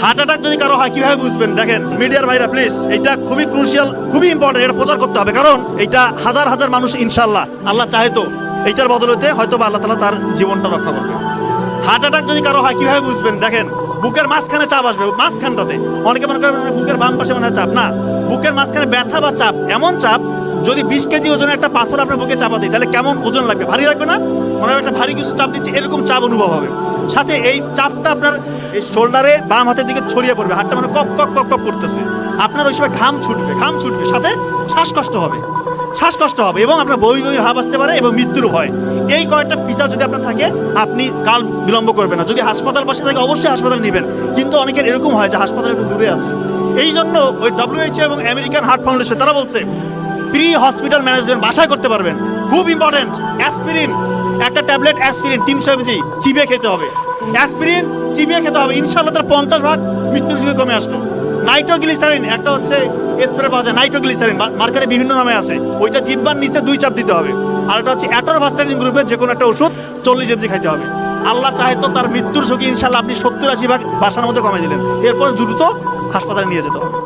Heart attack যদি কারো হয় কিভাবে বুঝবেন? দেখেন মিডিয়ার ভাইরা প্লিজ, এটা খুবই ক্রুশিয়াল, খুবই ইম্পর্টেন্ট, এটা প্রচার করতে হবে। কারণ এটা হাজার হাজার মানুষ ইনশাআল্লাহ আল্লাহ চাহে তো এইটার বদলতে হয়তো বা আল্লাহ তাআলা তার জীবনটা রক্ষা করবে। হার্ট অ্যাটাক যদি কারো হয় কিভাবে বুঝবেন? দেখেন বুকের মাঝখানে চাপ আসবে, মাঝখানটাতে। অনেকে মনে করেন বুকের বাম পাশে মনে হয় চাপ, না, বুকের মাঝখানে ব্যথা বা চাপ, এমন চাপ যদি 20 কেজি ওজনের একটা পাথর আপনার বুকে চাপা দিই তাহলে কেমন ওজন লাগবে? ভারী লাগবে না? মনে হয় একটা ভারী কিছু চাপ দিচ্ছে, এরকম চাপ অনুভব হবে। সাথে এই চাপটা আপনার এই শোল্ডারে বাম হাতের দিকে ছড়িয়ে পড়বে, হাতটা মানে কপ কপ কপ কপ করতেছে, আপনার ওই সময় ঘাম ছুটবে, সাথে শ্বাসকষ্ট হবে এবং আপনার বমি বমি ভাব আসতে পারে এবং মৃত্যুর ভয়। এই কয়েকটা ফিচার যদি আপনার থাকে আপনি কাল বিলম্ব করবেন না। যদি হাসপাতাল পাশে থাকে অবশ্যই হাসপাতাল নেবেন, কিন্তু অনেকের এরকম হয় যে হাসপাতাল একটু দূরে আছে। এই জন্য ওই WHO এবং আমেরিকান হার্ট ফাউন্ডেশন তারা বলছে প্রি হসপিটাল ম্যানেজমেন্ট বাসায় করতে পারবেন, খুব ইম্পর্টেন্ট। অ্যাসপিরিন, একটা ট্যাবলেট অ্যাসপিরিন 300 mg চিবিয়ে খেতে হবে, অ্যাসপিরিন চিবিয়ে খেতে হবে, ইনশাআল্লাহ তার 50% মৃত্যুর ঝুঁকি কমে আসলো। নাইট্রোগ্লিসারিন একটা হচ্ছে স্প্রে পাওয়া যায়, নাইট্রোগ্লিসারিন মার্কেটে বিভিন্ন নামে আছে, ওইটা জিহ্বার নিচে 2 চাপ দিতে হবে। আর একটা হচ্ছে অ্যাটোরভাস্টাটিন গ্রুপের যে কোনো একটা ওষুধ 40 mg খাইতে হবে। আল্লাহ চাহে তো তার মৃত্যুর ঝুঁকি ইনশাআল্লাহ আপনি 70-80% বাসার মধ্যে কমে দিলেন, এরপর দ্রুত হাসপাতালে নিয়ে যেতে হবে।